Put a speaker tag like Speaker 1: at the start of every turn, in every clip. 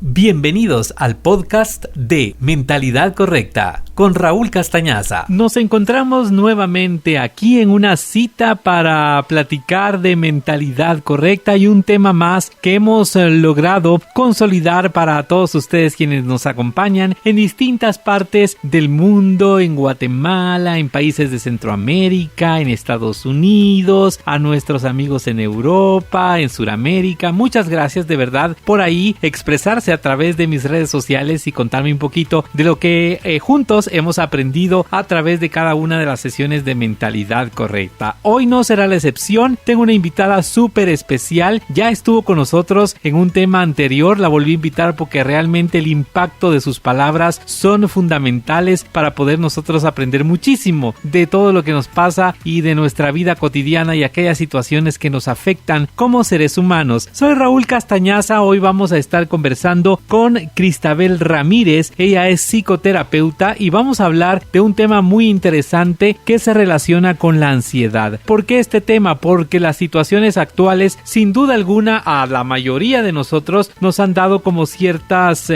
Speaker 1: Bienvenidos al podcast de Mentalidad Correcta con Raúl Castañaza. Nos encontramos nuevamente aquí en una cita para platicar de mentalidad correcta y un tema más que hemos logrado consolidar para todos ustedes quienes nos acompañan en distintas partes del mundo, en Guatemala, en países de Centroamérica, en Estados Unidos, a nuestros amigos en Europa, en Sudamérica. Muchas gracias de verdad por ahí expresarse a través de mis redes sociales y contarme un poquito de lo que juntos hemos aprendido a través de cada una de las sesiones de mentalidad correcta. Hoy no será la excepción. Tengo una invitada súper especial. Ya estuvo con nosotros en un tema anterior. La volví a invitar porque realmente el impacto de sus palabras son fundamentales para poder nosotros aprender muchísimo de todo lo que nos pasa y de nuestra vida cotidiana y aquellas situaciones que nos afectan como seres humanos. Soy Raúl Castañaza. Hoy vamos a estar conversando con Cristabel Ramírez. Ella es psicoterapeuta y vamos a hablar de un tema muy interesante que se relaciona con la ansiedad. ¿Por qué este tema? Porque las situaciones actuales, sin duda alguna, a la mayoría de nosotros nos han dado como ciertas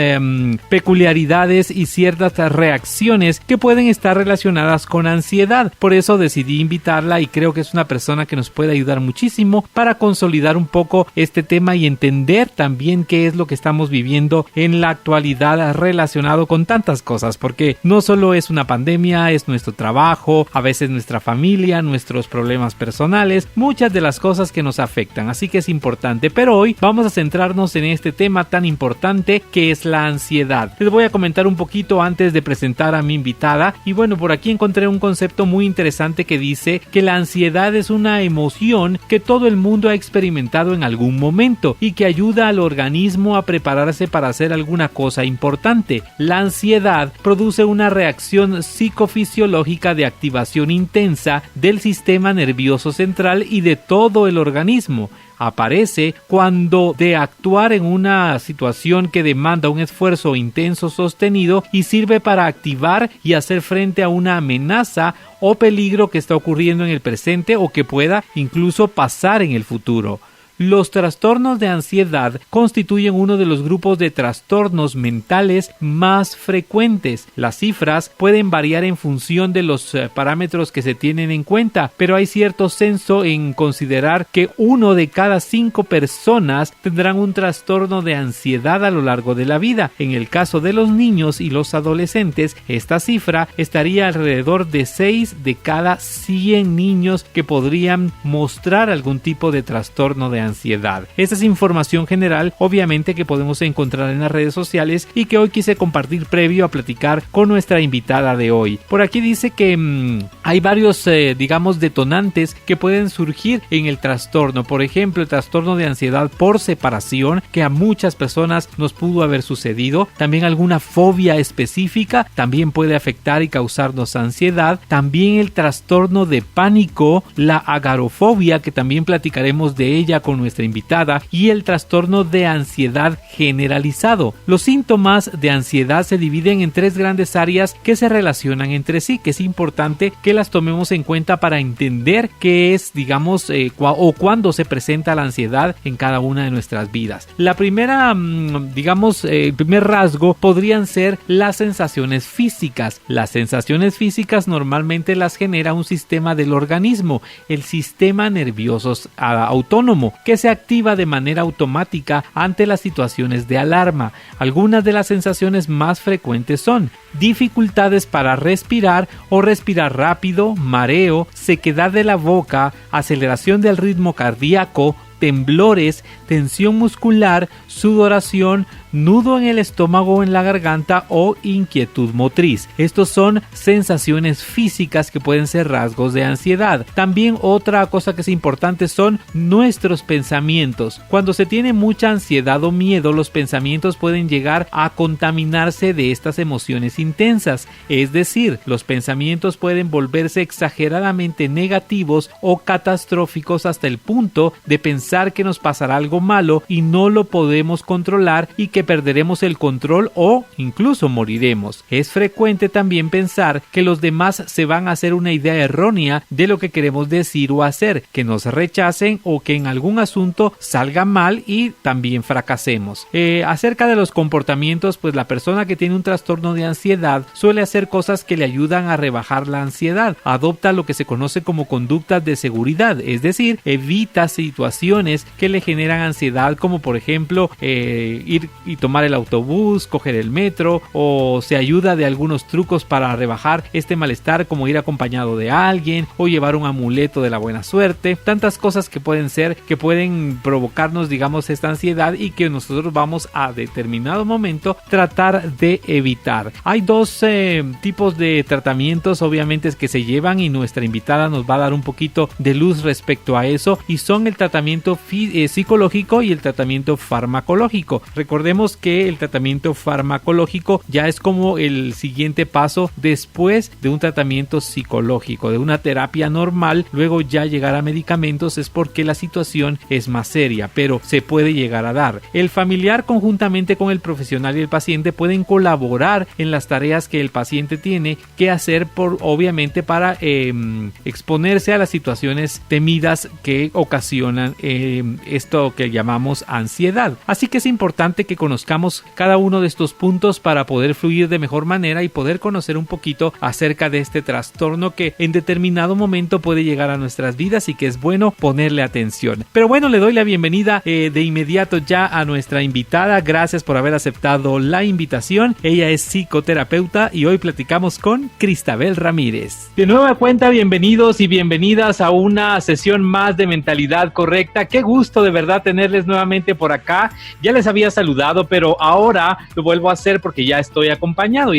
Speaker 1: peculiaridades y ciertas reacciones que pueden estar relacionadas con ansiedad. Por eso decidí invitarla y creo que es una persona que nos puede ayudar muchísimo para consolidar un poco este tema y entender también qué es lo que estamos viviendo en la actualidad relacionado con tantas cosas, porque no solo es una pandemia, es nuestro trabajo, a veces nuestra familia, nuestros problemas personales, muchas de las cosas que nos afectan, así que es importante. Pero hoy vamos a centrarnos en este tema tan importante que es la ansiedad. Les voy a comentar un poquito antes de presentar a mi invitada y bueno, por aquí encontré un concepto muy interesante que dice que la ansiedad es una emoción que todo el mundo ha experimentado en algún momento y que ayuda al organismo a prepararse para hacer alguna cosa importante. La ansiedad produce una reacción psicofisiológica de activación intensa del sistema nervioso central y de todo el organismo. Aparece cuando de actuar en una situación que demanda un esfuerzo intenso sostenido y sirve para activar y hacer frente a una amenaza o peligro que está ocurriendo en el presente o que pueda incluso pasar en el futuro. Los trastornos de ansiedad constituyen uno de los grupos de trastornos mentales más frecuentes. Las cifras pueden variar en función de los parámetros que se tienen en cuenta, pero hay cierto censo en considerar que 1 de cada 5 personas tendrán un trastorno de ansiedad a lo largo de la vida. En el caso de los niños y los adolescentes, esta cifra estaría alrededor de 6 de cada 100 niños que podrían mostrar algún tipo de trastorno de ansiedad. Esta es información general, obviamente, que podemos encontrar en las redes sociales y que hoy quise compartir previo a platicar con nuestra invitada de hoy. Por aquí dice que hay varios, detonantes que pueden surgir en el trastorno. Por ejemplo, el trastorno de ansiedad por separación, que a muchas personas nos pudo haber sucedido. También alguna fobia específica también puede afectar y causarnos ansiedad. También el trastorno de pánico, la agorafobia, que también platicaremos de ella con nuestra invitada, y el trastorno de ansiedad generalizado. Los síntomas de ansiedad se dividen en 3 grandes áreas que se relacionan entre sí, que es importante que las tomemos en cuenta para entender qué es, o cuándo se presenta la ansiedad en cada una de nuestras vidas. La primera, el primer rasgo podrían ser las sensaciones físicas. Las sensaciones físicas normalmente las genera un sistema del organismo, el sistema nervioso autónomo, que se activa de manera automática ante las situaciones de alarma. Algunas de las sensaciones más frecuentes son dificultades para respirar o respirar rápido, mareo, sequedad de la boca, aceleración del ritmo cardíaco, temblores, tensión muscular, sudoración, nudo en el estómago o en la garganta o inquietud motriz. Estos son sensaciones físicas que pueden ser rasgos de ansiedad. También otra cosa que es importante son nuestros pensamientos. Cuando se tiene mucha ansiedad o miedo, los pensamientos pueden llegar a contaminarse de estas emociones intensas. Es decir, los pensamientos pueden volverse exageradamente negativos o catastróficos hasta el punto de pensar que nos pasará algo algo malo y no lo podemos controlar y que perderemos el control o incluso moriremos. Es frecuente también pensar que los demás se van a hacer una idea errónea de lo que queremos decir o hacer, que nos rechacen o que en algún asunto salga mal y también fracasemos. Acerca de los comportamientos, pues la persona que tiene un trastorno de ansiedad suele hacer cosas que le ayudan a rebajar la ansiedad. Adopta lo que se conoce como conductas de seguridad, es decir, evita situaciones que le generan ansiedad, como por ejemplo ir y tomar el autobús, coger el metro, o se ayuda de algunos trucos para rebajar este malestar, como ir acompañado de alguien o llevar un amuleto de la buena suerte. Tantas cosas que pueden provocarnos, digamos, esta ansiedad y que nosotros vamos a determinado momento tratar de evitar. Hay dos tipos de tratamientos obviamente que se llevan y nuestra invitada nos va a dar un poquito de luz respecto a eso, y son el tratamiento psicológico y el tratamiento farmacológico. Recordemos que el tratamiento farmacológico ya es como el siguiente paso después de un tratamiento psicológico, de una terapia normal. Luego ya llegar a medicamentos es porque la situación es más seria, pero se puede llegar a dar. El familiar, conjuntamente con el profesional y el paciente, pueden colaborar en las tareas que el paciente tiene que hacer, obviamente para exponerse a las situaciones temidas que ocasionan esto que llamamos ansiedad. Así que es importante que conozcamos cada uno de estos puntos para poder fluir de mejor manera y poder conocer un poquito acerca de este trastorno que en determinado momento puede llegar a nuestras vidas y que es bueno ponerle atención. Pero bueno, le doy la bienvenida de inmediato ya a nuestra invitada. Gracias por haber aceptado la invitación. Ella es psicoterapeuta y hoy platicamos con Cristabel Ramírez. De nueva cuenta, bienvenidos y bienvenidas a una sesión más de Mentalidad Correcta. Qué gusto de verdad tenerles nuevamente por acá. Ya les había saludado, pero ahora lo vuelvo a hacer porque ya estoy acompañado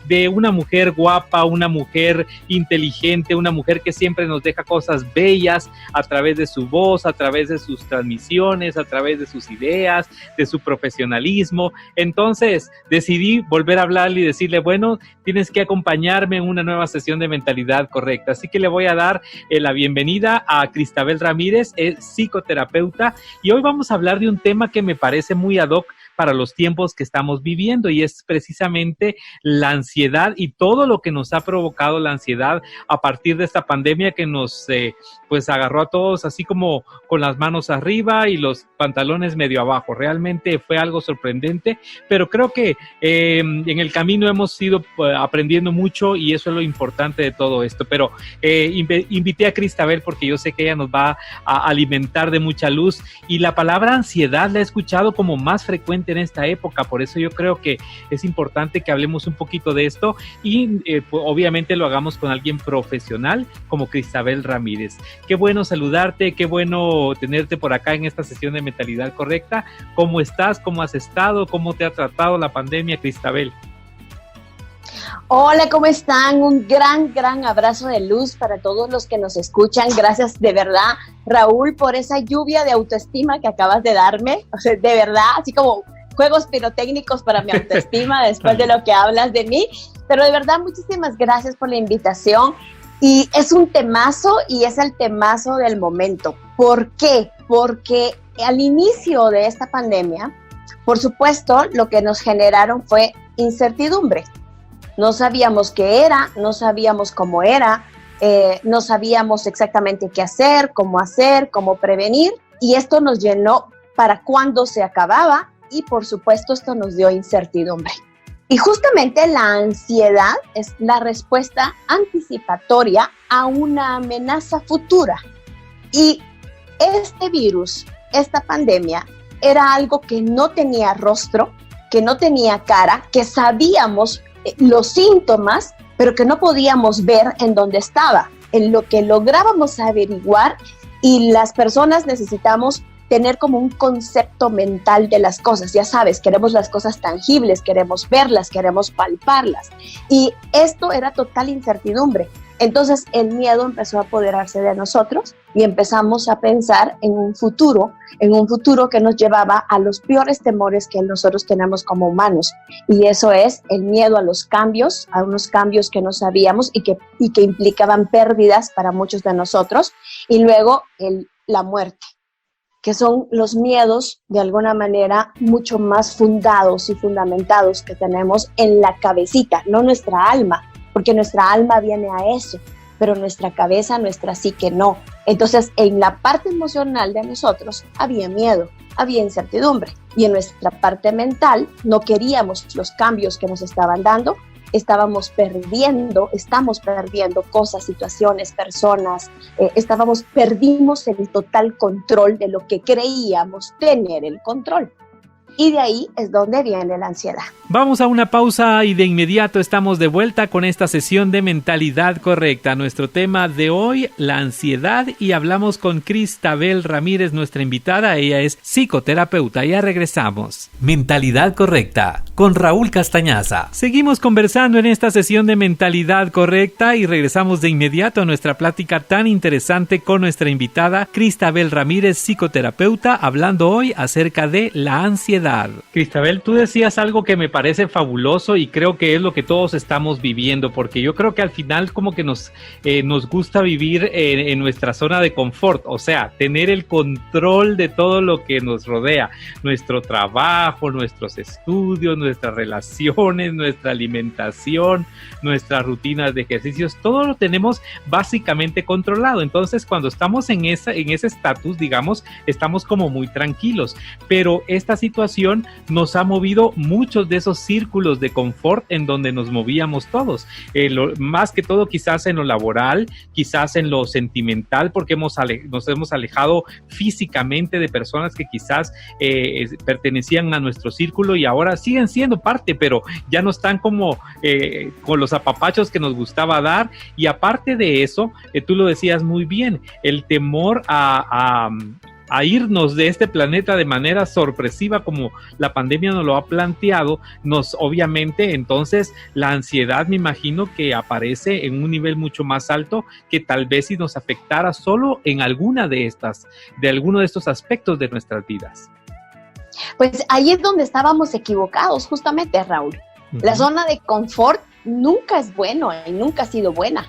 Speaker 1: de una mujer guapa, una mujer inteligente, una mujer que siempre nos deja cosas bellas a través de su voz, a través de sus transmisiones, a través de sus ideas, de su profesionalismo. Entonces decidí volver a hablarle y decirle, bueno, tienes que acompañarme en una nueva sesión de Mentalidad Correcta. Así que le voy a dar la bienvenida a Cristabel Ramírez, es psicoterapeuta, y hoy vamos a hablar de un tema que me parece muy ad hoc para los tiempos que estamos viviendo, y es precisamente la ansiedad y todo lo que nos ha provocado la ansiedad a partir de esta pandemia que nos pues agarró a todos así como con las manos arriba y los pantalones medio abajo. Realmente fue algo sorprendente, pero creo que en el camino hemos ido aprendiendo mucho y eso es lo importante de todo esto. Pero invité a Cristabel porque yo sé que ella nos va a alimentar de mucha luz, y la palabra ansiedad la he escuchado como más frecuente en esta época. Por eso yo creo que es importante que hablemos un poquito de esto y pues, obviamente lo hagamos con alguien profesional como Cristabel Ramírez. Qué bueno saludarte, qué bueno tenerte por acá en esta sesión de Mentalidad Correcta. ¿Cómo estás? ¿Cómo has estado? ¿Cómo te ha tratado la pandemia, Cristabel?
Speaker 2: Hola, ¿cómo están? Un gran abrazo de luz para todos los que nos escuchan. Gracias de verdad, Raúl, por esa lluvia de autoestima que acabas de darme. O sea, de verdad, así como juegos pirotécnicos para mi autoestima después de lo que hablas de mí. Pero de verdad, muchísimas gracias por la invitación. Y es un temazo y es el temazo del momento. ¿Por qué? Porque al inicio de esta pandemia, por supuesto, lo que nos generaron fue incertidumbre. No sabíamos qué era, no sabíamos cómo era, no sabíamos exactamente qué hacer, cómo prevenir, y esto nos llenó para cuándo se acababa, y por supuesto esto nos dio incertidumbre. Y justamente la ansiedad es la respuesta anticipatoria a una amenaza futura. Y este virus, esta pandemia, era algo que no tenía rostro, que no tenía cara, que sabíamos los síntomas, pero que no podíamos ver en dónde estaba. En lo que lográbamos averiguar, y las personas necesitamos tener como un concepto mental de las cosas. Ya sabes, queremos las cosas tangibles, queremos verlas, queremos palparlas. Y esto era total incertidumbre. Entonces el miedo empezó a apoderarse de nosotros y empezamos a pensar en un futuro que nos llevaba a los peores temores que nosotros tenemos como humanos. Y eso es el miedo a los cambios, a unos cambios que no sabíamos y que implicaban pérdidas para muchos de nosotros. Y luego la muerte. que son los miedos de alguna manera mucho más fundados y fundamentados que tenemos en la cabecita, no nuestra alma, porque nuestra alma viene a eso, pero nuestra cabeza, nuestra psique no. Entonces, en la parte emocional de nosotros había miedo, había incertidumbre, y en nuestra parte mental no queríamos los cambios que nos estaban dando. Estamos perdiendo cosas, situaciones, personas, perdimos el total control de lo que creíamos tener el control. Y de ahí es donde viene la ansiedad.
Speaker 1: Vamos a una pausa y de inmediato estamos de vuelta con esta sesión de Mentalidad Correcta. Nuestro tema de hoy, la ansiedad, y hablamos con Cristabel Ramírez, nuestra invitada. Ella es psicoterapeuta. Ya regresamos. Mentalidad Correcta con Raúl Castañaza. Seguimos conversando en esta sesión de Mentalidad Correcta y regresamos de inmediato a nuestra plática tan interesante con nuestra invitada Cristabel Ramírez, psicoterapeuta, hablando hoy acerca de la ansiedad. Cristabel, tú decías algo que me parece fabuloso y creo que es lo que todos estamos viviendo, porque yo creo que al final como que nos gusta vivir en nuestra zona de confort, o sea, tener el control de todo lo que nos rodea, nuestro trabajo, nuestros estudios, nuestras relaciones, nuestra alimentación, nuestras rutinas de ejercicios, todo lo tenemos básicamente controlado. Entonces, cuando estamos en ese estatus, digamos, estamos como muy tranquilos, pero esta situación nos ha movido muchos de esos círculos de confort en donde nos movíamos todos, más que todo quizás en lo laboral, quizás en lo sentimental, porque nos hemos alejado físicamente de personas que quizás pertenecían a nuestro círculo y ahora siguen siendo parte, pero ya no están como con los apapachos que nos gustaba dar. Y aparte de eso, tú lo decías muy bien, el temor a irnos de este planeta de manera sorpresiva como la pandemia nos lo ha planteado, obviamente entonces la ansiedad, me imagino que aparece en un nivel mucho más alto que tal vez si nos afectara solo en alguno de estos aspectos de nuestras vidas.
Speaker 2: Pues ahí es donde estábamos equivocados justamente, Raúl. La zona de confort nunca es bueno y nunca ha sido buena,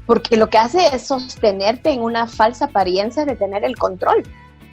Speaker 2: porque lo que hace es sostenerte en una falsa apariencia de tener el control.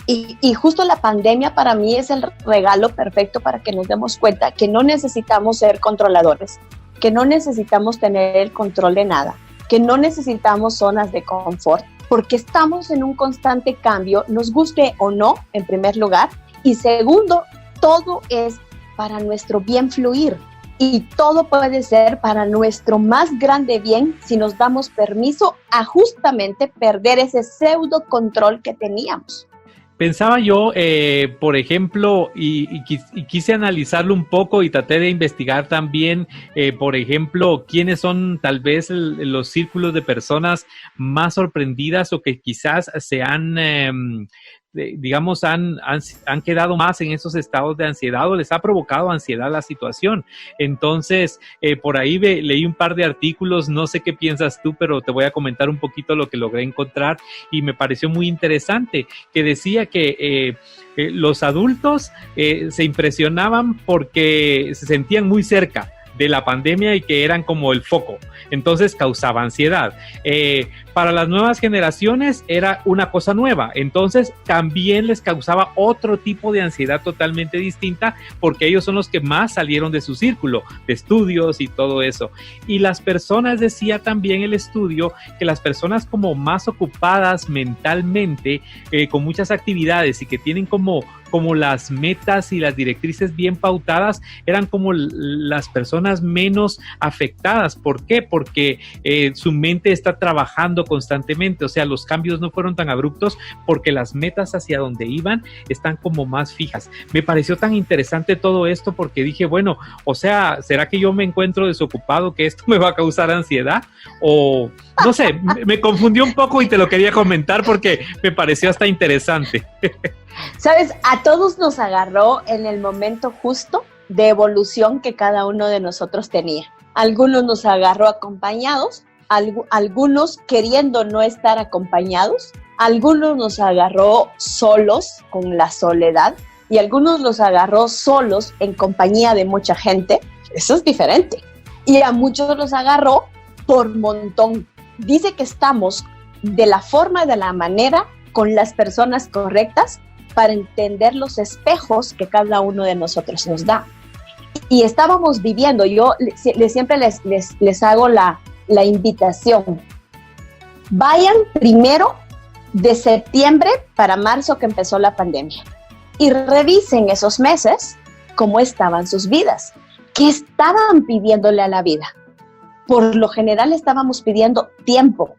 Speaker 2: Y justo la pandemia para mí es el regalo perfecto para que nos demos cuenta que no necesitamos ser controladores, que no necesitamos tener el control de nada, que no necesitamos zonas de confort, porque estamos en un constante cambio, nos guste o no, en primer lugar, y segundo, todo es para nuestro bien fluir. Y todo puede ser para nuestro más grande bien si nos damos permiso a justamente perder ese pseudo control que teníamos.
Speaker 1: Pensaba yo, por ejemplo, y quise analizarlo un poco y traté de investigar también, por ejemplo, quiénes son tal vez los círculos de personas más sorprendidas o que quizás se han digamos, han quedado más en esos estados de ansiedad o les ha provocado ansiedad la situación. Entonces, por ahí leí un par de artículos, no sé qué piensas tú, pero te voy a comentar un poquito lo que logré encontrar y me pareció muy interesante, que decía que los adultos se impresionaban porque se sentían muy cerca de la pandemia y que eran como el foco, entonces causaba ansiedad. Para las nuevas generaciones era una cosa nueva, entonces también les causaba otro tipo de ansiedad totalmente distinta porque ellos son los que más salieron de su círculo de estudios y todo eso. Y las personas, decía también el estudio, que las personas como más ocupadas mentalmente, con muchas actividades y que tienen como las metas y las directrices bien pautadas, eran como las personas menos afectadas. ¿Por qué? Porque su mente está trabajando constantemente, o sea, los cambios no fueron tan abruptos porque las metas hacia donde iban están como más fijas. Me pareció tan interesante todo esto porque dije, bueno, o sea, ¿será que yo me encuentro desocupado que esto me va a causar ansiedad? O no sé, me confundió un poco y te lo quería comentar porque me pareció hasta interesante.
Speaker 2: Sabes, a todos nos agarró en el momento justo de evolución que cada uno de nosotros tenía. Algunos nos agarró acompañados, algunos queriendo no estar acompañados, algunos nos agarró solos con la soledad y algunos los agarró solos en compañía de mucha gente. Eso es diferente. Y a muchos los agarró por montón. Dice que estamos de la forma, de la manera, con las personas correctas, para entender los espejos que cada uno de nosotros nos da. Y estábamos viviendo, yo siempre les hago la invitación. Vayan primero de septiembre para marzo, que empezó la pandemia, y revisen esos meses cómo estaban sus vidas, qué estaban pidiéndole a la vida. Por lo general estábamos pidiendo tiempo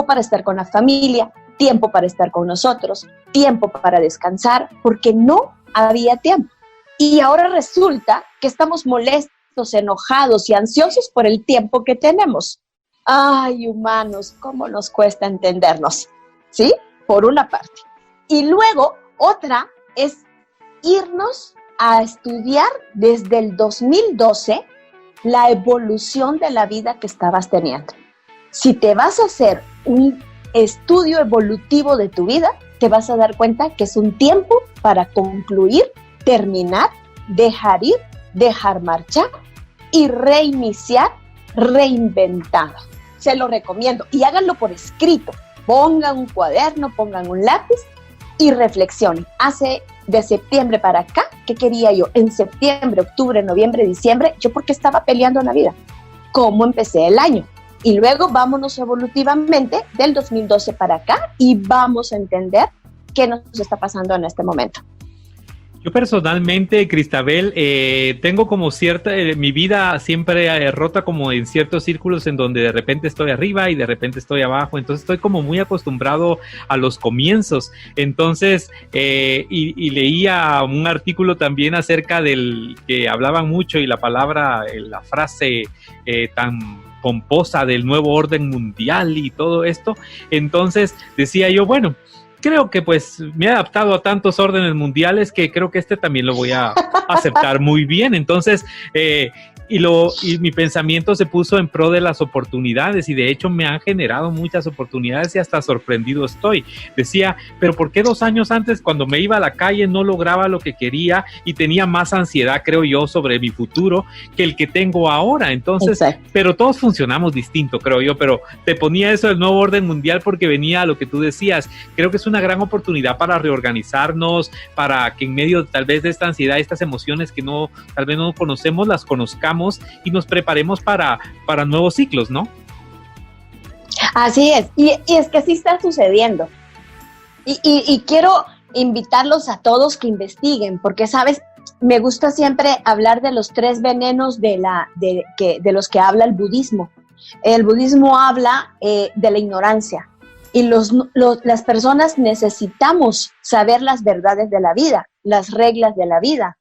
Speaker 2: para estar con la familia, tiempo para estar con nosotros, tiempo para descansar, porque no había tiempo. Y ahora resulta que estamos molestos, enojados y ansiosos por el tiempo que tenemos. Ay, humanos, cómo nos cuesta entendernos, ¿sí? Por una parte. Y luego, otra es irnos a estudiar desde el 2012 la evolución de la vida que estabas teniendo. Si te vas a hacer un estudio evolutivo de tu vida, te vas a dar cuenta que es un tiempo para concluir, terminar, dejar ir, dejar marchar y reiniciar, reinventado. Se lo recomiendo y háganlo por escrito. Pongan un cuaderno, pongan un lápiz y reflexionen. Hace de septiembre para acá, ¿qué quería yo? En septiembre, octubre, noviembre, diciembre, ¿yo por qué estaba peleando en la vida? ¿Cómo empecé el año? Y luego vámonos evolutivamente del 2012 para acá y vamos a entender qué nos está pasando en este momento.
Speaker 1: Yo personalmente, Cristabel, tengo como cierta, mi vida siempre rota como en ciertos círculos en donde de repente estoy arriba y de repente estoy abajo, entonces estoy como muy acostumbrado a los comienzos. Entonces, y leía un artículo también acerca del que hablaban mucho y la palabra, la frase tan pomposa del nuevo orden mundial y todo esto. Entonces decía yo, bueno, creo que pues me he adaptado a tantos órdenes mundiales que creo que este también lo voy a aceptar muy bien. Entonces, y mi pensamiento se puso en pro de las oportunidades y de hecho me han generado muchas oportunidades y hasta sorprendido estoy. Decía, pero ¿por qué 2 años antes cuando me iba a la calle no lograba lo que quería y tenía más ansiedad, creo yo, sobre mi futuro que el que tengo ahora? Entonces, exacto. Pero todos funcionamos distinto, creo yo, pero te ponía eso del nuevo orden mundial porque venía a lo que tú decías. Creo que es una gran oportunidad para reorganizarnos, para que en medio tal vez de esta ansiedad, estas emociones que no, tal vez no conocemos, las conozcamos y nos preparemos para nuevos ciclos, ¿no?
Speaker 2: Así es, y es que así está sucediendo. Y quiero invitarlos a todos que investiguen, porque, ¿sabes? Me gusta siempre hablar de los 3 venenos de los que habla el budismo. El budismo habla de la ignorancia, y las personas necesitamos saber las verdades de la vida, las reglas de la vida,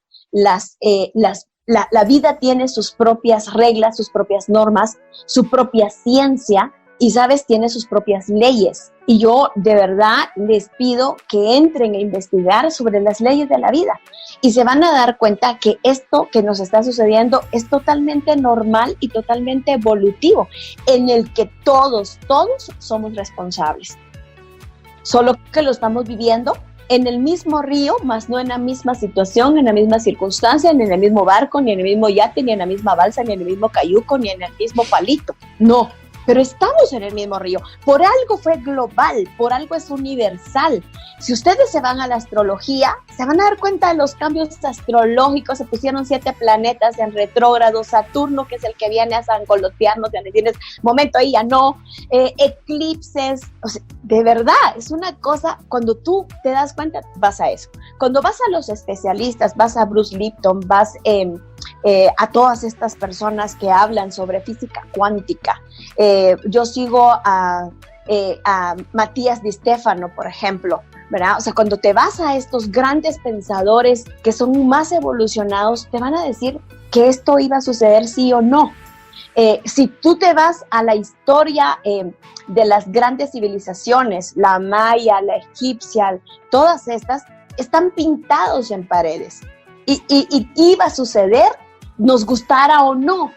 Speaker 2: la vida tiene sus propias reglas, sus propias normas, su propia ciencia y, ¿sabes?, tiene sus propias leyes. Y yo de verdad les pido que entren a investigar sobre las leyes de la vida y se van a dar cuenta que esto que nos está sucediendo es totalmente normal y totalmente evolutivo, en el que todos somos responsables. Solo que lo estamos viviendo en el mismo río, más no en la misma situación, en la misma circunstancia, ni en el mismo barco, ni en el mismo yate, ni en la misma balsa, ni en el mismo cayuco, ni en el mismo palito. No, pero estamos en el mismo río. Por algo fue global, por algo es universal. Si ustedes se van a la astrología, se van a dar cuenta de los cambios astrológicos. Se pusieron 7 planetas en retrógrado, Saturno, que es el que viene a sangolotearnos, y a decirles, momento, ahí ya no, eclipses, o sea, de verdad, es una cosa, cuando tú te das cuenta, vas a eso. Cuando vas a los especialistas, vas a Bruce Lipton, vas a todas estas personas que hablan sobre física cuántica. Yo sigo a Matías Di Stefano, por ejemplo, ¿verdad? O sea, cuando te vas a estos grandes pensadores que son más evolucionados, te van a decir que esto iba a suceder sí o no. Si tú te vas a la historia de las grandes civilizaciones, la maya, la egipcia, todas estas están pintados en paredes y iba a suceder, nos gustara o no.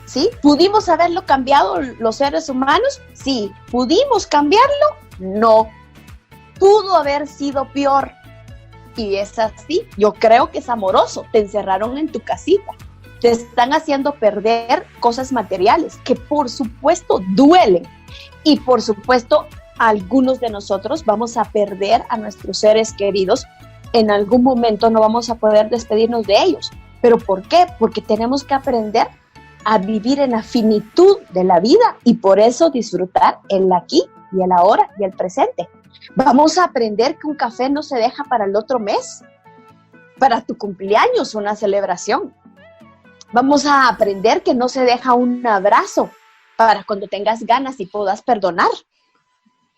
Speaker 2: ¿Sí? ¿Pudimos haberlo cambiado los seres humanos? Sí. ¿Pudimos cambiarlo? No. Pudo haber sido peor. Y es así. Yo creo que es amoroso. Te encerraron en tu casita. Te están haciendo perder cosas materiales que por supuesto duelen. Y por supuesto algunos de nosotros vamos a perder a nuestros seres queridos. En algún momento no vamos a poder despedirnos de ellos. ¿Pero por qué? Porque tenemos que aprender a vivir en la finitud de la vida y por eso disfrutar el aquí y el ahora y el presente. Vamos a aprender que un café no se deja para el otro mes, para tu cumpleaños, una celebración. Vamos a aprender que no se deja un abrazo para cuando tengas ganas y puedas perdonar.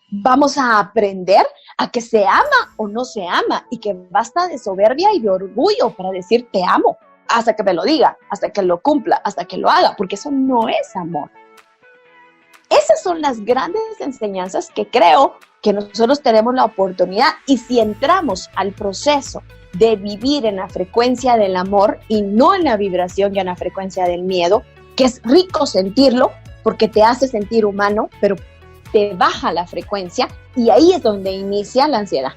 Speaker 2: Vamos a aprender a que se ama o no se ama y que basta de soberbia y de orgullo para decir te amo, hasta que me lo diga, hasta que lo cumpla, hasta que lo haga, porque eso no es amor. Esas son las grandes enseñanzas que creo que nosotros tenemos la oportunidad, y si entramos al proceso de vivir en la frecuencia del amor y no en la vibración y en la frecuencia del miedo, que es rico sentirlo porque te hace sentir humano, pero te baja la frecuencia y ahí es donde inicia la ansiedad.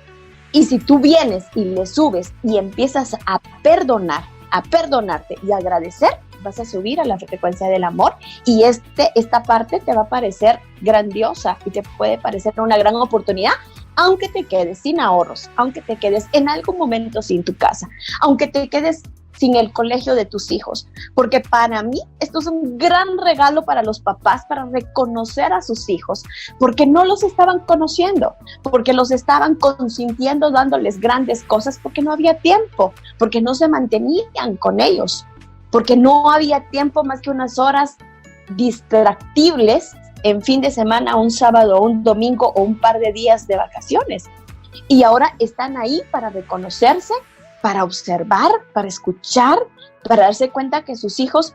Speaker 2: Y si tú vienes y le subes y empiezas a perdonar, a perdonarte y a agradecer, vas a subir a la frecuencia del amor y esta parte te va a parecer grandiosa y te puede parecer una gran oportunidad, aunque te quedes sin ahorros, aunque te quedes en algún momento sin tu casa, aunque te quedes sin el colegio de tus hijos, porque para mí esto es un gran regalo para los papás, para reconocer a sus hijos, porque no los estaban conociendo, porque los estaban consintiendo, dándoles grandes cosas, porque no había tiempo, porque no se mantenían con ellos, porque no había tiempo más que unas horas distractibles en fin de semana, un sábado, un domingo o un par de días de vacaciones. Y ahora están ahí para reconocerse, para observar, para escuchar, para darse cuenta que sus hijos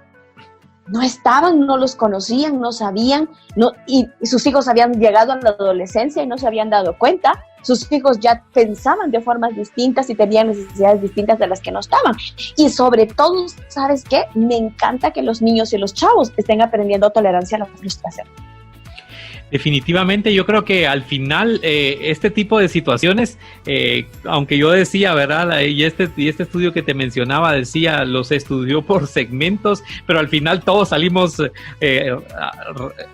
Speaker 2: no estaban, no los conocían, no sabían, y sus hijos habían llegado a la adolescencia y no se habían dado cuenta. Sus hijos ya pensaban de formas distintas y tenían necesidades distintas de las que no estaban. Y sobre todo, ¿sabes qué? Me encanta que los niños y los chavos estén aprendiendo tolerancia a la frustración.
Speaker 1: Definitivamente, yo creo que al final este tipo de situaciones, aunque yo decía, ¿verdad? Y este estudio que te mencionaba decía, los estudió por segmentos, pero al final todos salimos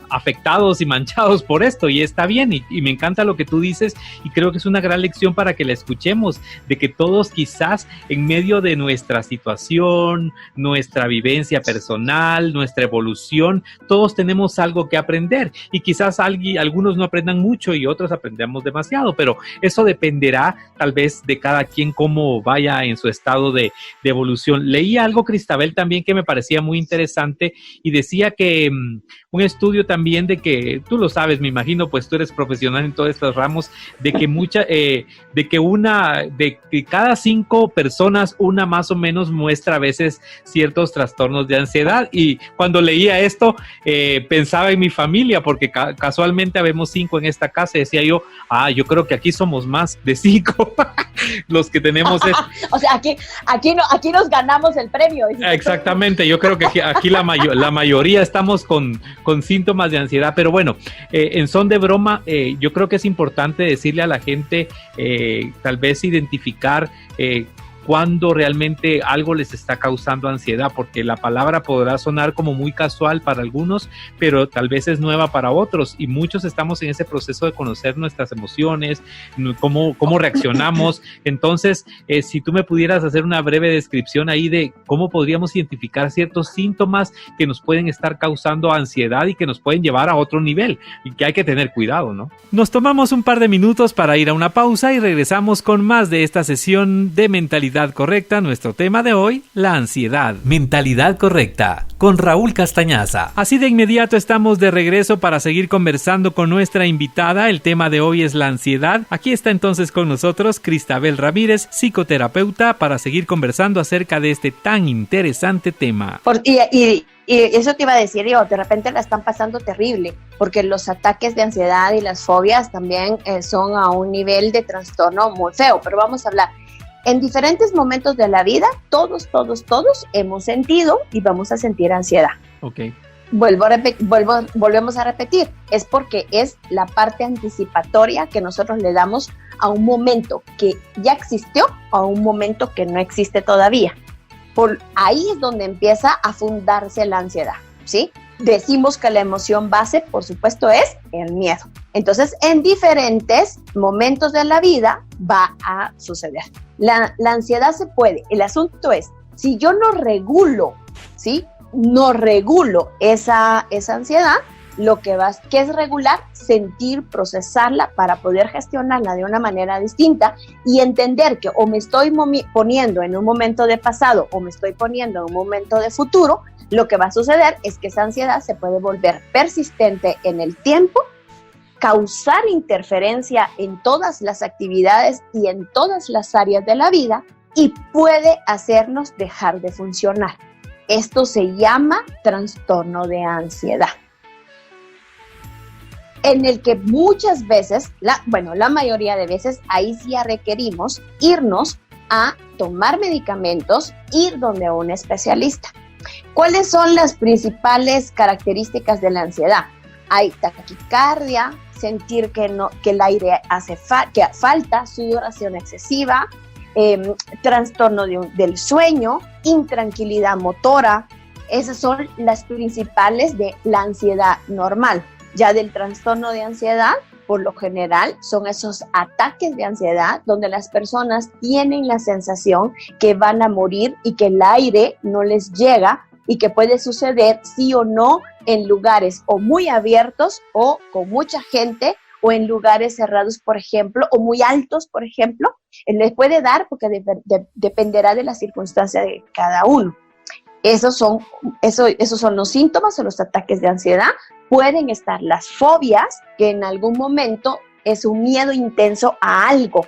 Speaker 1: afectados y manchados por esto, y está bien, y me encanta lo que tú dices, y creo que es una gran lección para que la escuchemos, de que todos quizás en medio de nuestra situación, nuestra vivencia personal, nuestra evolución, todos tenemos algo que aprender, y quizás algunos no aprendan mucho y otros aprendamos demasiado, pero eso dependerá tal vez de cada quien cómo vaya en su estado de evolución. Leí algo, Cristabel, también que me parecía muy interesante y decía que un estudio también de que, tú lo sabes, me imagino, pues tú eres profesional en todos estos ramos, de que de cada 5 personas, una más o menos muestra a veces ciertos trastornos de ansiedad, y cuando leía esto pensaba en mi familia, porque casualmente habemos 5 en esta casa, y decía yo creo que aquí somos más de 5 los que tenemos
Speaker 2: o sea, aquí nos ganamos el premio.
Speaker 1: Exactamente, yo creo que aquí la mayoría estamos con síntomas de ansiedad, pero bueno, en son de broma, yo creo que es importante decirle a la gente, tal vez identificar cuando realmente algo les está causando ansiedad, porque la palabra podrá sonar como muy casual para algunos, pero tal vez es nueva para otros, y muchos estamos en ese proceso de conocer nuestras emociones, cómo reaccionamos. Entonces, si tú me pudieras hacer una breve descripción ahí de cómo podríamos identificar ciertos síntomas que nos pueden estar causando ansiedad y que nos pueden llevar a otro nivel, y que hay que tener cuidado, ¿no? Nos tomamos un par de minutos para ir a una pausa y regresamos con más de esta sesión de Mentalidad Correcta. Nuestro tema de hoy, la ansiedad. Mentalidad Correcta, con Raúl Castañaza. Así de inmediato estamos de regreso para seguir conversando con nuestra invitada. El tema de hoy es la ansiedad. Aquí está entonces con nosotros Cristabel Ramírez, psicoterapeuta, para seguir conversando acerca de este tan interesante tema.
Speaker 2: Y eso te iba a decir yo, de repente la están pasando terrible, porque los ataques de ansiedad y las fobias también son a un nivel de trastorno muy feo, pero vamos a hablar. En diferentes momentos de la vida, todos hemos sentido y vamos a sentir ansiedad.
Speaker 1: Okay.
Speaker 2: Volvemos a repetir, es porque es la parte anticipatoria que nosotros le damos a un momento que ya existió o a un momento que no existe todavía. Por ahí es donde empieza a fundarse la ansiedad, ¿sí? Decimos que la emoción base, por supuesto, es el miedo. Entonces, en diferentes momentos de la vida va a suceder. La ansiedad se puede. El asunto es, si yo no regulo, ¿sí? No regulo esa ansiedad, ¿qué es regular? Sentir, procesarla para poder gestionarla de una manera distinta y entender que o me estoy poniendo en un momento de pasado o me estoy poniendo en un momento de futuro. Lo que va a suceder es que esa ansiedad se puede volver persistente en el tiempo, causar interferencia en todas las actividades y en todas las áreas de la vida y puede hacernos dejar de funcionar. Esto se llama trastorno de ansiedad, en el que muchas veces, la mayoría de veces, ahí sí ya requerimos irnos a tomar medicamentos, ir donde un especialista. ¿Cuáles son las principales características de la ansiedad? Hay taquicardia, sentir que el aire que falta, sudoración excesiva, trastorno del sueño, intranquilidad motora. Esas son las principales de la ansiedad normal. Ya del trastorno de ansiedad, por lo general, son esos ataques de ansiedad donde las personas tienen la sensación que van a morir y que el aire no les llega y que puede suceder sí o no en lugares o muy abiertos o con mucha gente o en lugares cerrados, por ejemplo, o muy altos, por ejemplo. Les puede dar porque dependerá de la circunstancia de cada uno. Esos son los síntomas o los ataques de ansiedad. Pueden estar las fobias, que en algún momento es un miedo intenso a algo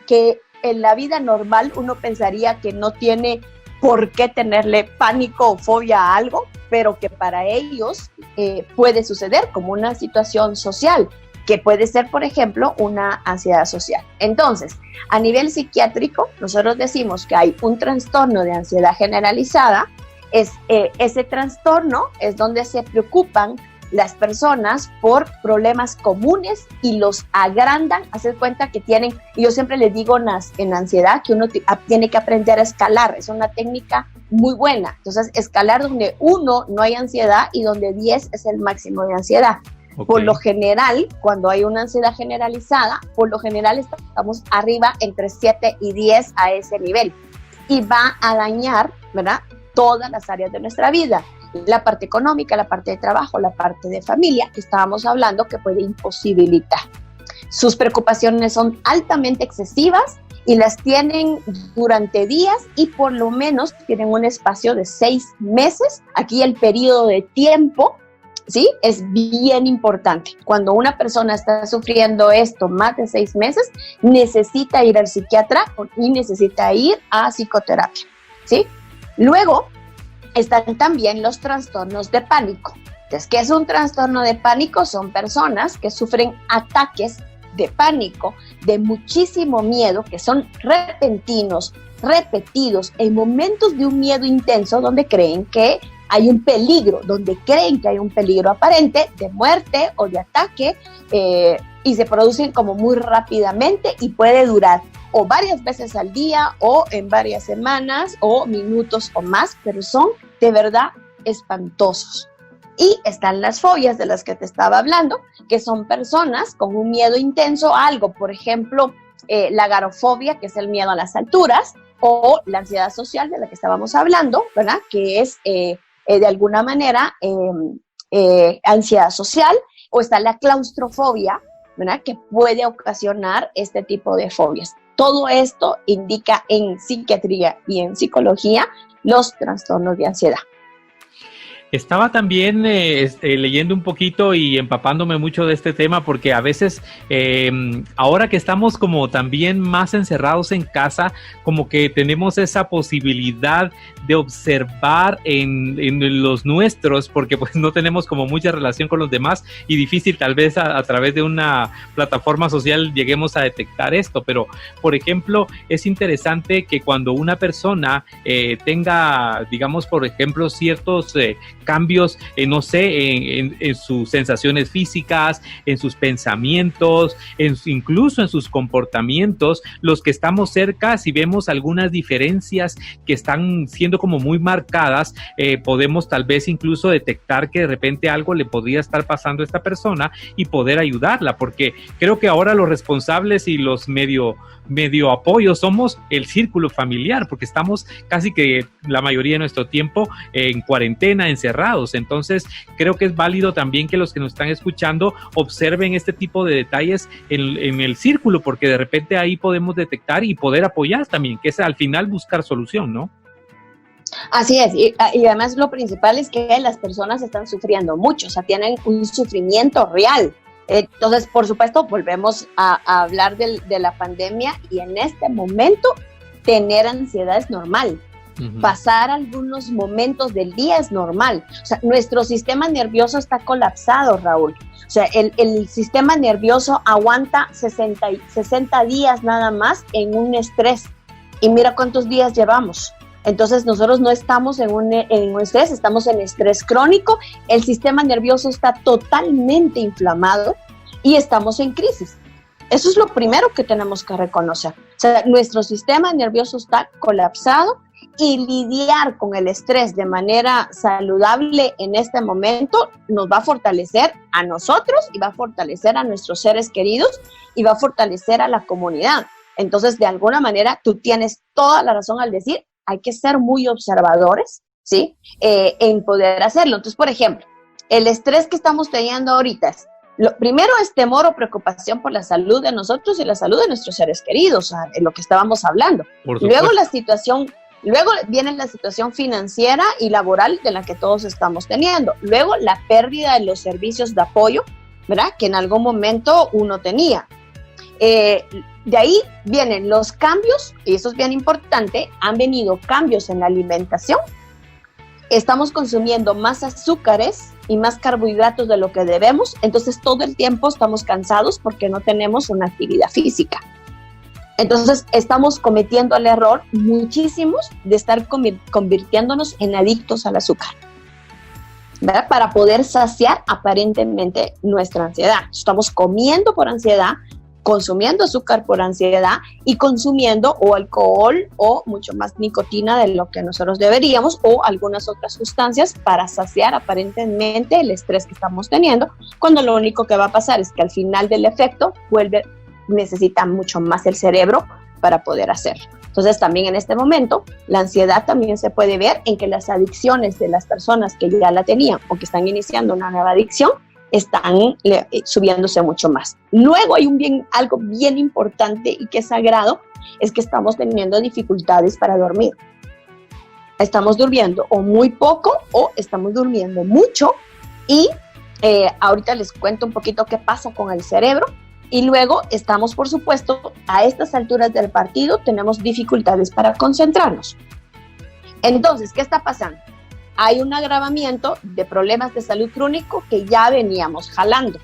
Speaker 2: que en la vida normal uno pensaría que no tiene por qué tenerle pánico o fobia a algo, pero que para ellos puede suceder como una situación social, que puede ser, por ejemplo, una ansiedad social. Entonces, a nivel psiquiátrico, nosotros decimos que hay un trastorno de ansiedad generalizada. Ese trastorno es donde se preocupan las personas por problemas comunes y los agrandan. Hacer cuenta que tienen, y yo siempre les digo en ansiedad que uno tiene que aprender a escalar. Es una técnica muy buena. Entonces, escalar donde 1 no hay ansiedad y donde 10 es el máximo de ansiedad. Okay. Por lo general, cuando hay una ansiedad generalizada, por lo general estamos arriba entre 7 y 10 a ese nivel. Y va a dañar, ¿verdad?, todas las áreas de nuestra vida. La parte económica, la parte de trabajo, la parte de familia, que estábamos hablando, que puede imposibilitar. Sus preocupaciones son altamente excesivas y las tienen durante días y por lo menos tienen un espacio de 6 meses. Aquí el periodo de tiempo, ¿sí?, es bien importante. Cuando una persona está sufriendo esto más de 6 meses, necesita ir al psiquiatra y necesita ir a psicoterapia, ¿sí? Luego están también los trastornos de pánico. Entonces, ¿qué es un trastorno de pánico? Son personas que sufren ataques de pánico, de muchísimo miedo, que son repentinos, repetidos, en momentos de un miedo intenso donde creen que hay un peligro, aparente de muerte o de ataque, y se producen como muy rápidamente y puede durar o varias veces al día o en varias semanas o minutos o más, pero son de verdad espantosos. Y están las fobias de las que te estaba hablando, que son personas con un miedo intenso a algo, por ejemplo, la agorafobia, que es el miedo a las alturas, o la ansiedad social de la que estábamos hablando, ¿verdad?, que es de alguna manera ansiedad social, o está la claustrofobia, ¿verdad?, que puede ocasionar este tipo de fobias. Todo esto indica en psiquiatría y en psicología los trastornos de ansiedad.
Speaker 1: Estaba también leyendo un poquito y empapándome mucho de este tema porque a veces, ahora que estamos como también más encerrados en casa, como que tenemos esa posibilidad de observar en los nuestros, porque pues no tenemos como mucha relación con los demás y difícil tal vez a través de una plataforma social lleguemos a detectar esto, pero por ejemplo es interesante que cuando una persona tenga, digamos por ejemplo, ciertos cambios, no sé, en sus sensaciones físicas, en sus pensamientos, incluso en sus comportamientos. Los que estamos cerca, si vemos algunas diferencias que están siendo como muy marcadas, podemos tal vez incluso detectar que de repente algo le podría estar pasando a esta persona y poder ayudarla, porque creo que ahora los responsables y los medio apoyo somos el círculo familiar, porque estamos casi que la mayoría de nuestro tiempo en cuarentena, encerrados. Entonces creo que es válido también que los que nos están escuchando observen este tipo de detalles en el círculo, porque de repente ahí podemos detectar y poder apoyar también, que es al final buscar solución, ¿no?
Speaker 2: Así es, y además lo principal es que las personas están sufriendo mucho, o sea, tienen un sufrimiento real. Entonces, por supuesto, volvemos a hablar de la pandemia, y en este momento tener ansiedad es normal. Uh-huh. Pasar algunos momentos del día es normal. O sea, nuestro sistema nervioso está colapsado, Raúl. O sea, el sistema nervioso aguanta 60 días nada más en un estrés. Y mira cuántos días llevamos. Entonces nosotros no estamos en un estrés, estamos en estrés crónico, el sistema nervioso está totalmente inflamado y estamos en crisis. Eso es lo primero que tenemos que reconocer. O sea, nuestro sistema nervioso está colapsado, y lidiar con el estrés de manera saludable en este momento nos va a fortalecer a nosotros y va a fortalecer a nuestros seres queridos y va a fortalecer a la comunidad. Entonces, de alguna manera, tú tienes toda la razón al decir, hay que ser muy observadores, ¿sí? En poder hacerlo. Entonces, por ejemplo, el estrés que estamos teniendo ahorita es, lo primero es temor o preocupación por la salud de nosotros y la salud de nuestros seres queridos, o sea, en lo que estábamos hablando. Luego viene la situación financiera y laboral de la que todos estamos teniendo. Luego la pérdida de los servicios de apoyo, ¿verdad? Que en algún momento uno tenía. De ahí vienen los cambios, y eso es bien importante, han venido cambios en la alimentación. Estamos consumiendo más azúcares y más carbohidratos de lo que debemos, entonces todo el tiempo estamos cansados porque no tenemos una actividad física. Entonces estamos cometiendo el error muchísimos de estar convirtiéndonos en adictos al azúcar, ¿verdad? Para poder saciar aparentemente nuestra ansiedad. Estamos comiendo por ansiedad, consumiendo azúcar por ansiedad y consumiendo o alcohol o mucho más nicotina de lo que nosotros deberíamos, o algunas otras sustancias para saciar aparentemente el estrés que estamos teniendo, cuando lo único que va a pasar es que al final del efecto necesita mucho más el cerebro para poder hacerlo. Entonces también en este momento la ansiedad también se puede ver en que las adicciones de las personas que ya la tenían o que están iniciando una nueva adicción están subiéndose mucho más. Luego hay algo bien importante y que es sagrado, es que estamos teniendo dificultades para dormir. Estamos durmiendo o muy poco o estamos durmiendo mucho, y ahorita les cuento un poquito qué pasa con el cerebro. Y luego estamos, por supuesto, a estas alturas del partido tenemos dificultades para concentrarnos. Entonces, ¿qué está pasando? Hay un agravamiento de problemas de salud crónico que ya veníamos jalando.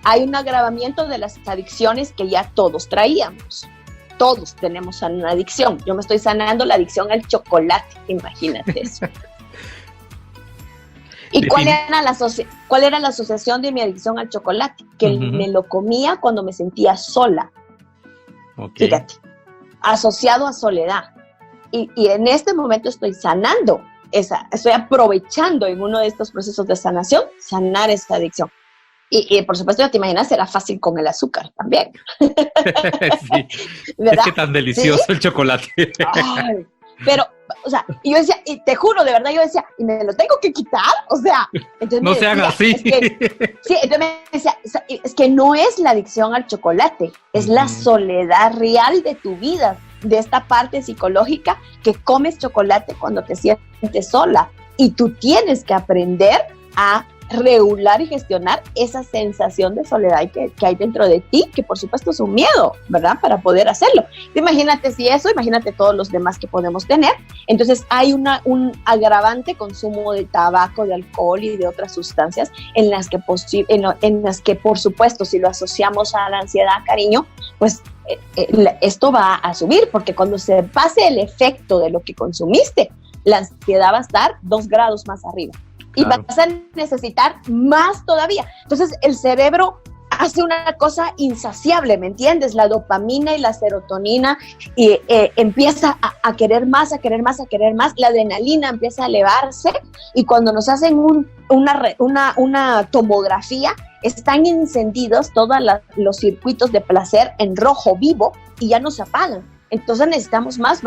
Speaker 2: Hay un agravamiento de las adicciones que ya todos traíamos. Todos tenemos una adicción. Yo me estoy sanando la adicción al chocolate, imagínate eso. ¿Y cuál era la asociación de mi adicción al chocolate? Que me lo comía cuando me sentía sola. Okay. Fíjate, asociado a soledad. Y en este momento estoy sanando estoy aprovechando en uno de estos procesos de sanación, sanar esa adicción. Y por supuesto, ya te imaginas, era fácil con el azúcar también.
Speaker 1: Sí. ¿Verdad? Es que tan delicioso, ¿sí? El chocolate.
Speaker 2: Ay, pero, o sea, y yo decía, y te juro, de verdad, yo decía, ¿y me lo tengo que quitar? O sea, entonces
Speaker 1: no sean así.
Speaker 2: Sí, entonces me decía, es que no es la adicción al chocolate, es la soledad real de tu vida, de esta parte psicológica que comes chocolate cuando te sientes sola, y tú tienes que aprender a regular y gestionar esa sensación de soledad que hay dentro de ti, que por supuesto es un miedo, ¿verdad? Para poder hacerlo. Imagínate si eso, imagínate todos los demás que podemos tener. Entonces hay un agravante consumo de tabaco, de alcohol y de otras sustancias en las que por supuesto, si lo asociamos a la ansiedad, cariño, pues esto va a subir, porque cuando se pase el efecto de lo que consumiste, la ansiedad va a estar 2 grados más arriba. y vas a necesitar más todavía. Entonces el cerebro hace una cosa insaciable, ¿me entiendes? La dopamina y la serotonina y empieza a querer más, a querer más, a querer más. La adrenalina empieza a elevarse y cuando nos hacen una tomografía, están encendidos todos los circuitos de placer en rojo vivo y ya no se apagan. Entonces necesitamos más,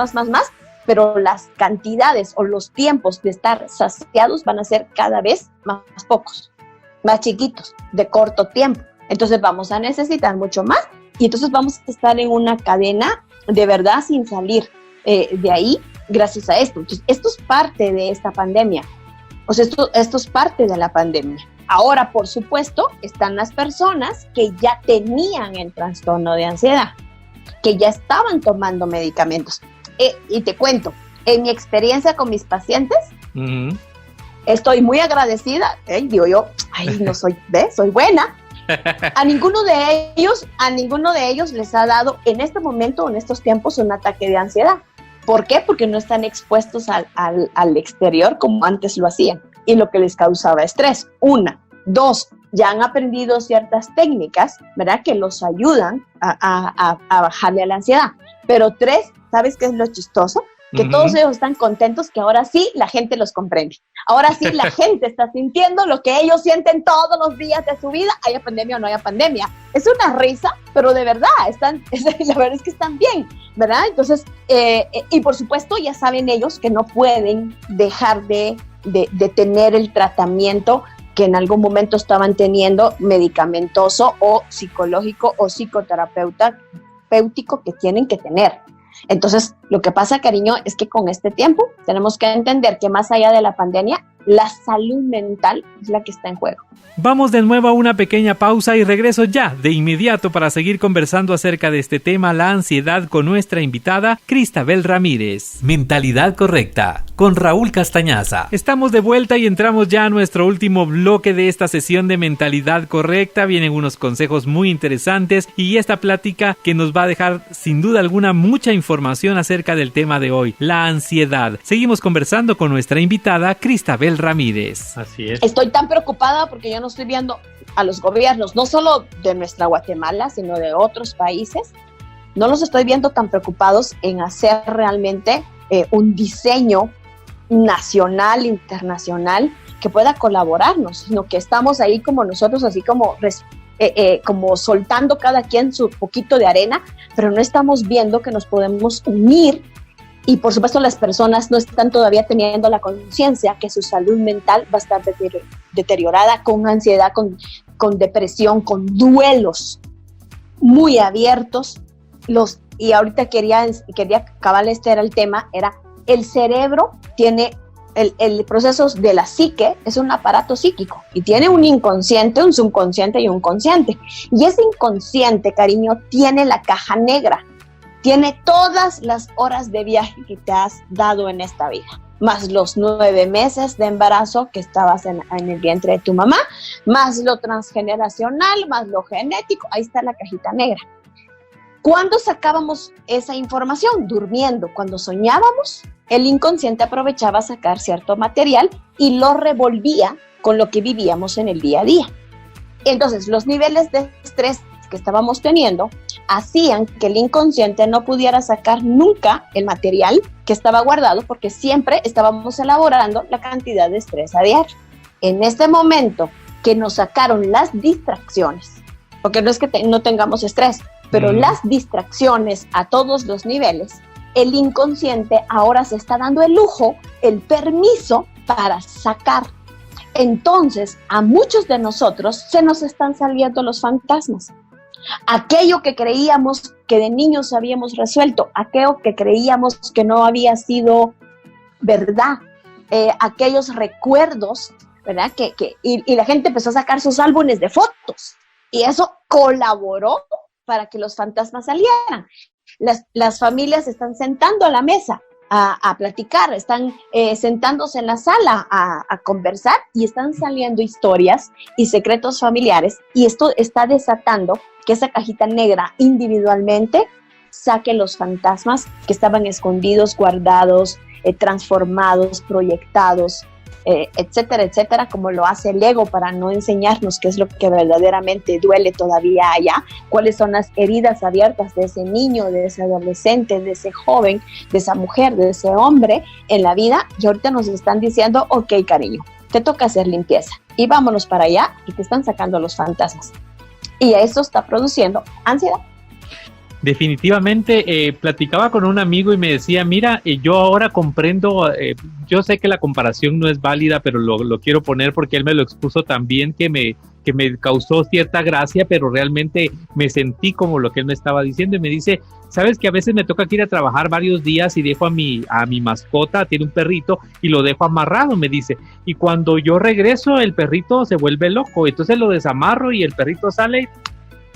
Speaker 2: pero las cantidades o los tiempos de estar saciados van a ser cada vez más pocos, más chiquitos, de corto tiempo. Entonces vamos a necesitar mucho más y entonces vamos a estar en una cadena de verdad sin salir de ahí gracias a esto. Entonces, esto es parte de esta pandemia. O sea, esto es parte de la pandemia. Ahora, por supuesto, están las personas que ya tenían el trastorno de ansiedad, que ya estaban tomando medicamentos. Y te cuento, en mi experiencia con mis pacientes, estoy muy agradecida. Digo yo, no soy buena. A ninguno de ellos les ha dado en este momento, en estos tiempos, un ataque de ansiedad. ¿Por qué? Porque no están expuestos al exterior como antes lo hacían y lo que les causaba estrés. 1, 2, ya han aprendido ciertas técnicas, ¿verdad? Que los ayudan a bajarle a la ansiedad. Pero 3, ¿sabes qué es lo chistoso? Que todos ellos están contentos, que ahora sí la gente los comprende. Ahora sí la gente está sintiendo lo que ellos sienten todos los días de su vida, haya pandemia o no haya pandemia. Es una risa, pero de verdad, la verdad es que están bien, ¿verdad? Entonces, y por supuesto ya saben ellos que no pueden dejar de tener el tratamiento que en algún momento estaban teniendo, medicamentoso o psicológico o psicoterapéutico que tienen que tener. Entonces, lo que pasa, cariño, es que con este tiempo tenemos que entender que más allá de la pandemia, la salud mental es la que está en juego.
Speaker 1: Vamos de nuevo a una pequeña pausa y regreso ya de inmediato para seguir conversando acerca de este tema, la ansiedad, con nuestra invitada Cristabel Ramírez. Mentalidad correcta, con Raúl Castañaza. Estamos de vuelta y entramos ya a nuestro último bloque de esta sesión de Mentalidad Correcta. Vienen unos consejos muy interesantes y esta plática que nos va a dejar sin duda alguna mucha información acerca del tema de hoy, la ansiedad. Seguimos conversando con nuestra invitada Cristabel Ramírez.
Speaker 3: Así es.
Speaker 2: Estoy tan preocupada porque yo no estoy viendo a los gobiernos, no solo de nuestra Guatemala, sino de otros países, no los estoy viendo tan preocupados en hacer realmente un diseño nacional, internacional, que pueda colaborarnos, sino que estamos ahí como nosotros, así como soltando cada quien su poquito de arena, pero no estamos viendo que nos podemos unir. Y por supuesto las personas no están todavía teniendo la conciencia que su salud mental va a estar deteriorada con ansiedad, con depresión, con duelos muy abiertos. Y ahorita quería acabar, este era el tema, era el cerebro tiene el proceso de la psique, es un aparato psíquico y tiene un inconsciente, un subconsciente y un consciente. Y ese inconsciente, cariño, tiene la caja negra. Tiene todas las horas de viaje que te has dado en esta vida, más los 9 meses de embarazo que estabas en el vientre de tu mamá, más lo transgeneracional, más lo genético. Ahí está la cajita negra. ¿Cuándo sacábamos esa información? Durmiendo. Cuando soñábamos, el inconsciente aprovechaba sacar cierto material y lo revolvía con lo que vivíamos en el día a día. Entonces, los niveles de estrés que estábamos teniendo hacían que el inconsciente no pudiera sacar nunca el material que estaba guardado, porque siempre estábamos elaborando la cantidad de estrés a diario. En este momento que nos sacaron las distracciones, porque no es que no tengamos estrés, pero las distracciones a todos los niveles, el inconsciente ahora se está dando el lujo, el permiso para sacar. Entonces, a muchos de nosotros se nos están saliendo los fantasmas. Aquello que creíamos que de niños habíamos resuelto, aquello que creíamos que no había sido verdad, aquellos recuerdos, ¿verdad? Y la gente empezó a sacar sus álbumes de fotos y eso colaboró para que los fantasmas salieran. Las familias se están sentando a la mesa a platicar, están sentándose en la sala a conversar y están saliendo historias y secretos familiares, y esto está desatando que esa cajita negra individualmente saque los fantasmas que estaban escondidos, guardados, transformados, proyectados etcétera, etcétera, como lo hace el ego para no enseñarnos qué es lo que verdaderamente duele todavía allá, cuáles son las heridas abiertas de ese niño, de ese adolescente, de ese joven, de esa mujer, de ese hombre en la vida. Y ahorita nos están diciendo, ok, cariño, te toca hacer limpieza y vámonos para allá, y te están sacando los fantasmas. Y eso está produciendo ansiedad.
Speaker 1: Definitivamente, platicaba con un amigo y me decía, mira, yo ahora comprendo, yo sé que la comparación no es válida, pero lo quiero poner porque él me lo expuso también, que me causó cierta gracia, pero realmente me sentí como lo que él me estaba diciendo, y me dice, sabes que a veces me toca que ir a trabajar varios días y dejo a mi mascota, tiene un perrito, y lo dejo amarrado, me dice, y cuando yo regreso el perrito se vuelve loco, entonces lo desamarro y el perrito sale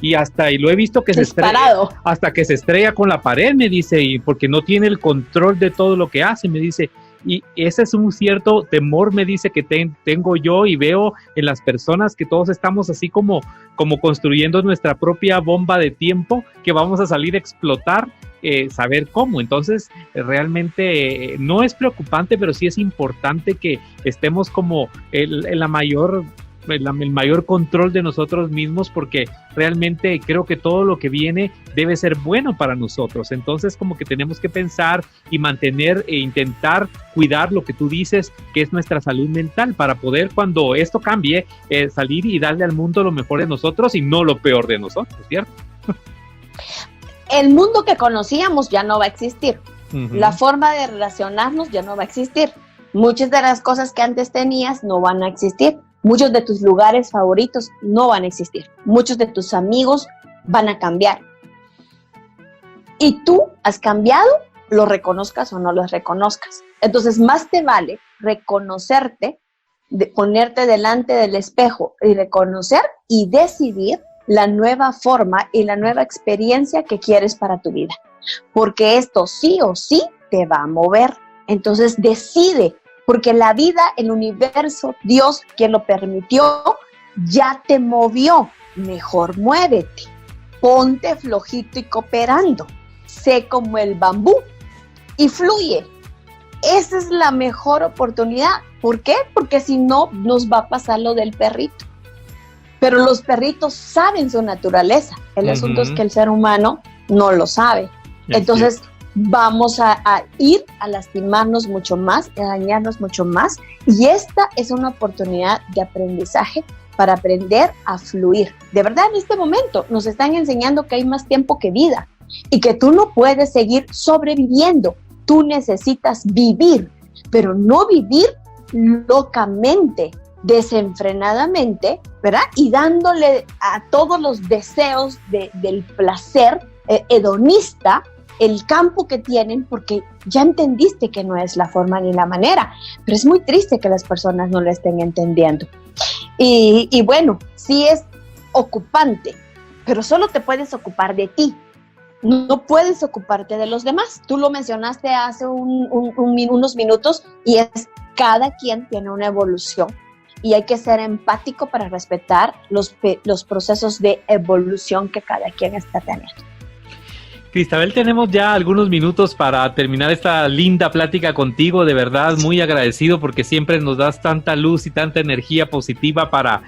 Speaker 1: y lo he visto que se estrella, hasta que se estrella con la pared, me dice, y porque no tiene el control de todo lo que hace, me dice, y ese es un cierto temor, me dice, que tengo yo, y veo en las personas que todos estamos así como construyendo nuestra propia bomba de tiempo, que vamos a salir a explotar, saber cómo. Entonces realmente no es preocupante, pero sí es importante que estemos como el mayor control de nosotros mismos, porque realmente creo que todo lo que viene debe ser bueno para nosotros. Entonces como que tenemos que pensar y mantener e intentar cuidar lo que tú dices, que es nuestra salud mental, para poder, cuando esto cambie, salir y darle al mundo lo mejor de nosotros y no lo peor de nosotros, ¿cierto?
Speaker 2: El mundo que conocíamos ya no va a existir.
Speaker 1: Uh-huh.
Speaker 2: La forma de relacionarnos ya no va a existir. Muchas de las cosas que antes tenías no van a existir. Muchos de tus lugares favoritos no van a existir. Muchos de tus amigos van a cambiar. Y tú has cambiado, lo reconozcas o no lo reconozcas. Entonces, más te vale reconocerte, ponerte delante del espejo y reconocer y decidir la nueva forma y la nueva experiencia que quieres para tu vida. Porque esto sí o sí te va a mover. Entonces, decide. Porque la vida, el universo, Dios, quien lo permitió, ya te movió. Mejor muévete, ponte flojito y cooperando, sé como el bambú y fluye. Esa es la mejor oportunidad. ¿Por qué? Porque si no, nos va a pasar lo del perrito. Pero los perritos saben su naturaleza. El asunto es que el ser humano no lo sabe. Entonces, vamos a ir a lastimarnos mucho más, a dañarnos mucho más, y esta es una oportunidad de aprendizaje para aprender a fluir. De verdad, en este momento nos están enseñando que hay más tiempo que vida y que tú no puedes seguir sobreviviendo, tú necesitas vivir, pero no vivir locamente, desenfrenadamente, ¿verdad? Y dándole a todos los deseos del placer hedonista el campo que tienen, porque ya entendiste que no es la forma ni la manera, pero es muy triste que las personas no lo estén entendiendo. Y bueno, sí es ocupante, pero solo te puedes ocupar de ti, no puedes ocuparte de los demás. Tú lo mencionaste hace unos minutos, y es cada quien tiene una evolución y hay que ser empático para respetar los procesos de evolución que cada quien está teniendo.
Speaker 1: Cristabel, tenemos ya algunos minutos para terminar esta linda plática contigo. De verdad, muy agradecido porque siempre nos das tanta luz y tanta energía positiva para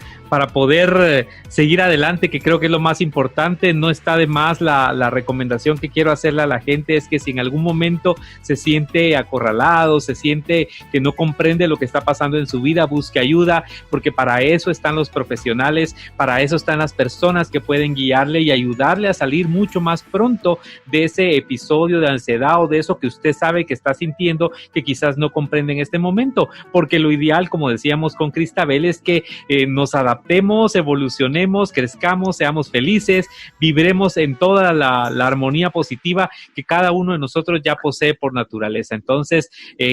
Speaker 1: poder seguir adelante, que creo que es lo más importante. No está de más la recomendación que quiero hacerle a la gente, es que si en algún momento se siente acorralado, se siente que no comprende lo que está pasando en su vida, busque ayuda, porque para eso están los profesionales, para eso están las personas que pueden guiarle y ayudarle a salir mucho más pronto de ese episodio de ansiedad o de eso que usted sabe que está sintiendo, que quizás no comprende en este momento, porque lo ideal, como decíamos con Cristabel, es que nos adaptemos, evolucionemos, crezcamos, seamos felices, vibremos en toda la armonía positiva que cada uno de nosotros ya posee por naturaleza. Entonces,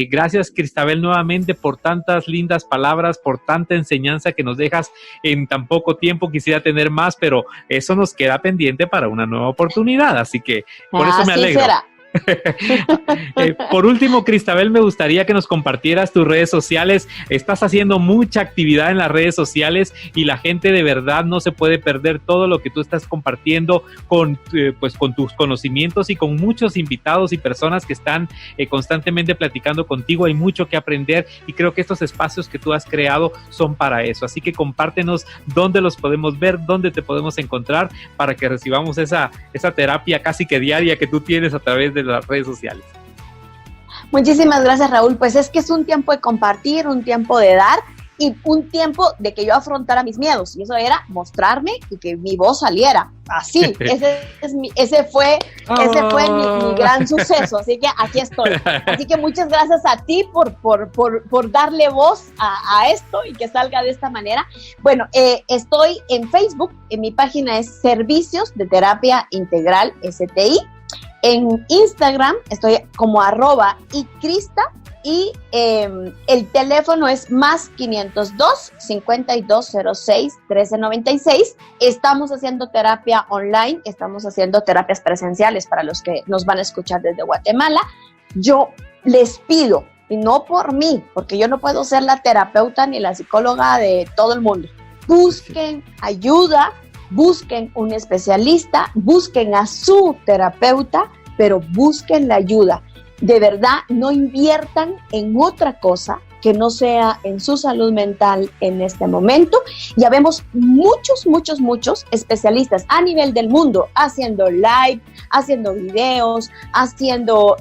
Speaker 1: gracias, Cristabel, nuevamente por tantas lindas palabras, por tanta enseñanza que nos dejas en tan poco tiempo. Quisiera tener más, pero eso nos queda pendiente para una nueva oportunidad, así que por eso me alegro. Por último, Cristabel, me gustaría que nos compartieras tus redes sociales. Estás haciendo mucha actividad en las redes sociales y la gente de verdad no se puede perder todo lo que tú estás compartiendo con tus conocimientos y con muchos invitados y personas que están constantemente platicando contigo. Hay mucho que aprender y creo que estos espacios que tú has creado son para eso. Así que compártenos dónde los podemos ver, dónde te podemos encontrar para que recibamos esa terapia casi que diaria que tú tienes a través de las redes sociales.
Speaker 2: Muchísimas gracias, Raúl. Pues es que es un tiempo de compartir, un tiempo de dar y un tiempo de que yo afrontara mis miedos. Y eso era mostrarme y que mi voz saliera. Así, ese fue mi gran suceso. Así que aquí estoy. Así que muchas gracias a ti por darle voz a esto y que salga de esta manera. Bueno, estoy en Facebook. Mi página es Servicios de Terapia Integral STI. En Instagram estoy como @icrista y el teléfono es más 502 5206 1396. Estamos haciendo terapia online, estamos haciendo terapias presenciales para los que nos van a escuchar desde Guatemala. Yo les pido, y no por mí, porque yo no puedo ser la terapeuta ni la psicóloga de todo el mundo, busquen ayuda, busquen un especialista, busquen a su terapeuta, pero busquen la ayuda. De verdad, no inviertan en otra cosa que no sea en su salud mental en este momento. Ya vemos muchos especialistas a nivel del mundo haciendo live, haciendo videos, haciendo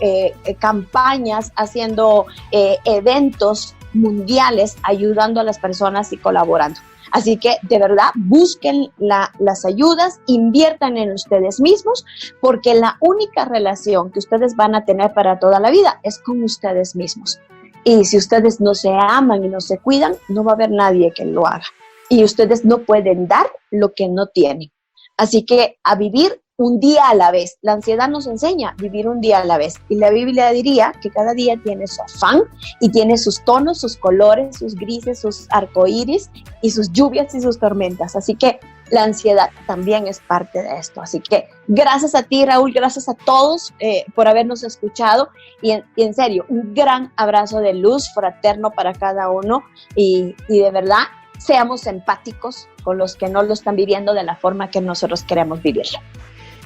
Speaker 2: campañas, haciendo eventos mundiales, ayudando a las personas y colaborando. Así que de verdad busquen las ayudas, inviertan en ustedes mismos, porque la única relación que ustedes van a tener para toda la vida es con ustedes mismos. Y si ustedes no se aman y no se cuidan, no va a haber nadie que lo haga. Y ustedes no pueden dar lo que no tienen. Así que a vivir un día a la vez. La ansiedad nos enseña a vivir un día a la vez. Y la Biblia diría que cada día tiene su afán y tiene sus tonos, sus colores, sus grises, sus arcoíris y sus lluvias y sus tormentas. Así que la ansiedad también es parte de esto. Así que gracias a ti, Raúl, gracias a todos por habernos escuchado. Y en serio, un gran abrazo de luz fraterno para cada uno. Y de verdad, seamos empáticos con los que no lo están viviendo de la forma que nosotros queremos vivirlo.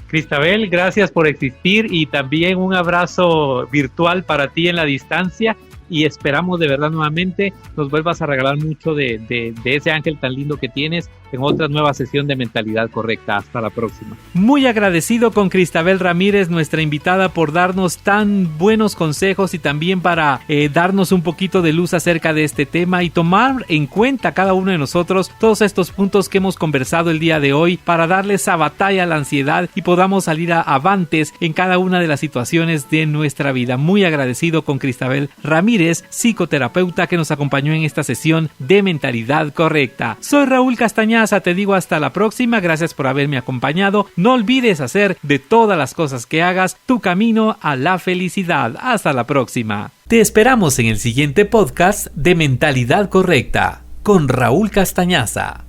Speaker 1: Cristabel, gracias por existir y también un abrazo virtual para ti en la distancia y esperamos de verdad nuevamente nos vuelvas a regalar mucho de ese ángel tan lindo que tienes en otra nueva sesión de Mentalidad Correcta. Hasta la próxima. Muy agradecido con Cristabel Ramírez, nuestra invitada, por darnos tan buenos consejos y también para darnos un poquito de luz acerca de este tema y tomar en cuenta cada uno de nosotros todos estos puntos que hemos conversado el día de hoy para darle esa batalla a la ansiedad y podamos salir avantes en cada una de las situaciones de nuestra vida. Muy agradecido con Cristabel Ramírez, psicoterapeuta que nos acompañó en esta sesión de Mentalidad Correcta. Soy Raúl Castañaza, te digo hasta la próxima, gracias por haberme acompañado. No olvides hacer de todas las cosas que hagas tu camino a la felicidad. Hasta la próxima. Te esperamos en el siguiente podcast de Mentalidad Correcta con Raúl Castañaza.